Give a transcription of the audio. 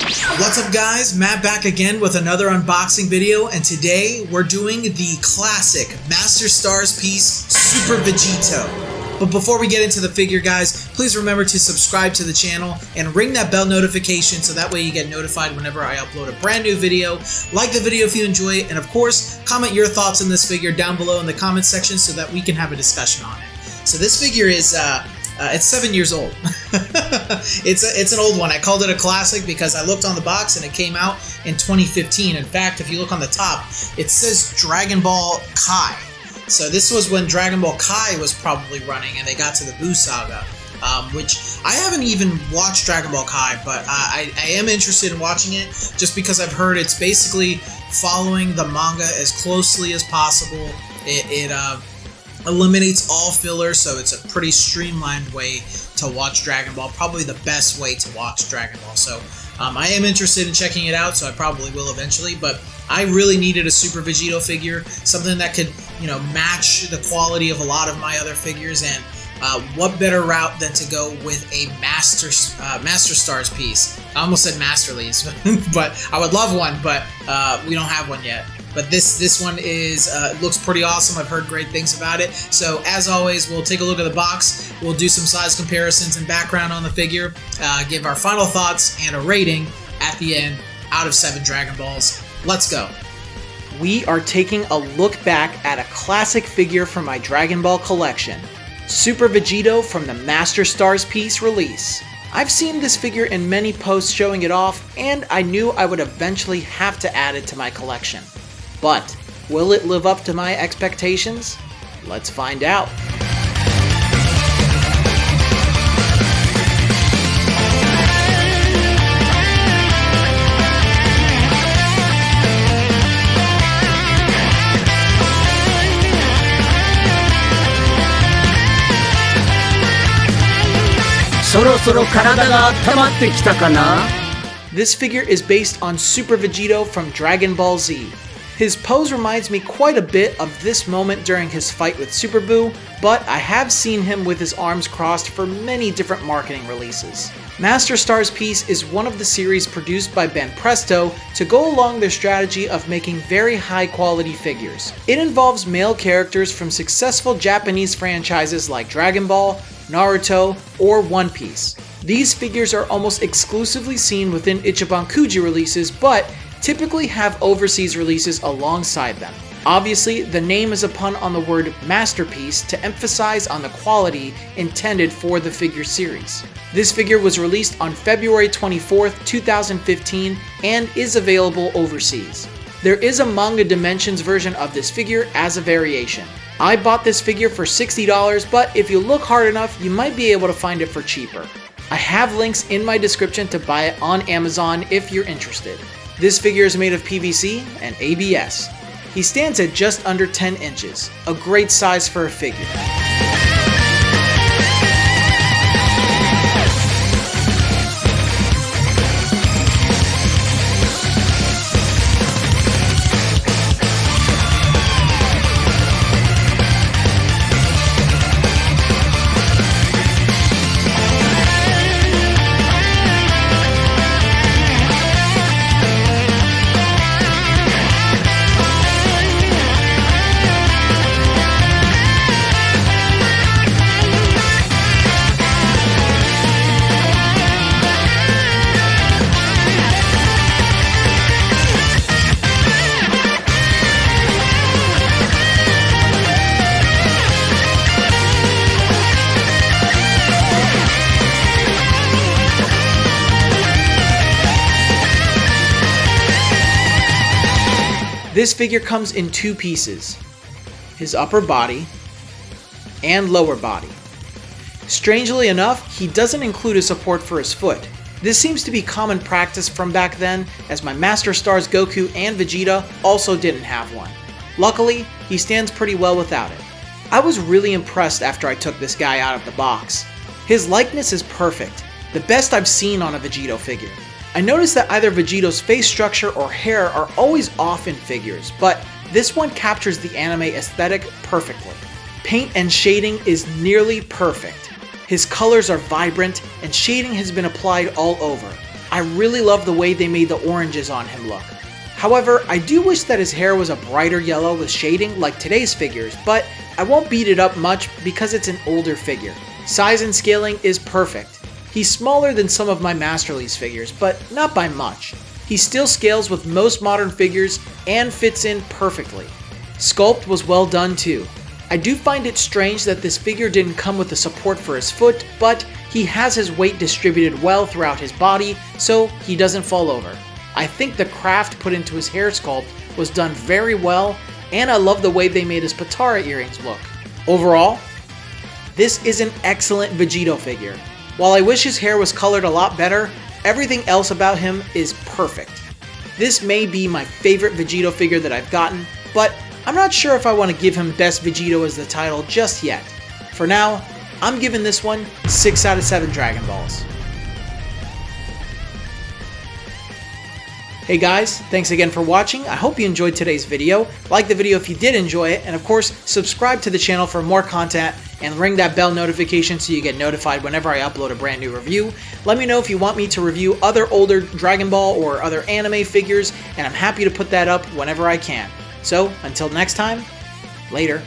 What's up guys, Matt back again with another unboxing video, and today we're doing the classic Master Stars piece, Super Vegito. But before we get into the figure guys, please remember to subscribe to the channel and ring that bell notification so that way you get notified whenever I upload a brand new video. Like the video if you enjoy it, and of course, comment your thoughts on this figure down below in the comment section so that we can have a discussion on it. So this figure is, it's 7 years old. It's an old one. I called it a classic because I looked on the box and it came out in 2015. In fact, if you look on the top, it says Dragon Ball Kai. So this was when Dragon Ball Kai was probably running and they got to the Buu Saga, which I haven't even watched Dragon Ball Kai, but I am interested in watching it just because I've heard it's basically following the manga as closely as possible. It eliminates all filler, so it's a pretty streamlined way to watch Dragon Ball, probably the best way to watch Dragon Ball. So I am interested in checking it out, so I probably will eventually, but I really needed a Super Vegito figure, something that could, match the quality of a lot of my other figures, and what better route than to go with a Master Stars piece. I almost said Masterlies, but I would love one, but we don't have one yet. But this one is looks pretty awesome. I've heard great things about it. So as always, we'll take a look at the box. We'll do some size comparisons and background on the figure, give our final thoughts and a rating at the end out of 7 Dragon Balls. Let's go. We are taking a look back at a classic figure from my Dragon Ball collection, Super Vegito from the Master Stars piece release. I've seen this figure in many posts showing it off, and I knew I would eventually have to add it to my collection. But will it live up to my expectations? Let's find out. This figure is based on Super Vegito from Dragon Ball Z. His pose reminds me quite a bit of this moment during his fight with Super Buu, but I have seen him with his arms crossed for many different marketing releases. Master Stars piece is one of the series produced by Banpresto to go along their strategy of making very high quality figures. It involves male characters from successful Japanese franchises like Dragon Ball, Naruto, or One Piece. These figures are almost exclusively seen within Ichiban Kuji releases, but typically have overseas releases alongside them. Obviously, the name is a pun on the word masterpiece to emphasize on the quality intended for the figure series. This figure was released on February 24th, 2015 and is available overseas. There is a Manga Dimensions version of this figure as a variation. I bought this figure for $60, but if you look hard enough, you might be able to find it for cheaper. I have links in my description to buy it on Amazon if you're interested. This figure is made of PVC and ABS. He stands at just under 10 inches, a great size for a figure. This figure comes in 2 pieces, his upper body and lower body. Strangely enough, he doesn't include a support for his foot. This seems to be common practice from back then, as my Master Stars Goku and Vegeta also didn't have one. Luckily, he stands pretty well without it. I was really impressed after I took this guy out of the box. His likeness is perfect, the best I've seen on a Vegito figure. I noticed that either Vegito's face structure or hair are always off in figures, but this one captures the anime aesthetic perfectly. Paint and shading is nearly perfect. His colors are vibrant and shading has been applied all over. I really love the way they made the oranges on him look. However, I do wish that his hair was a brighter yellow with shading like today's figures, but I won't beat it up much because it's an older figure. Size and scaling is perfect. He's smaller than some of my Masterlease figures, but not by much. He still scales with most modern figures and fits in perfectly. Sculpt was well done too. I do find it strange that this figure didn't come with the support for his foot, but he has his weight distributed well throughout his body, so he doesn't fall over. I think the craft put into his hair sculpt was done very well, and I love the way they made his Patara earrings look. Overall, this is an excellent Vegito figure. While I wish his hair was colored a lot better, everything else about him is perfect. This may be my favorite Vegito figure that I've gotten, but I'm not sure if I want to give him Best Vegito as the title just yet. For now, I'm giving this one 6 out of 7 Dragon Balls. Hey guys, thanks again for watching. I hope you enjoyed today's video. Like the video if you did enjoy it, and of course, subscribe to the channel for more content and ring that bell notification so you get notified whenever I upload a brand new review. Let me know if you want me to review other older Dragon Ball or other anime figures, and I'm happy to put that up whenever I can. So, until next time, later.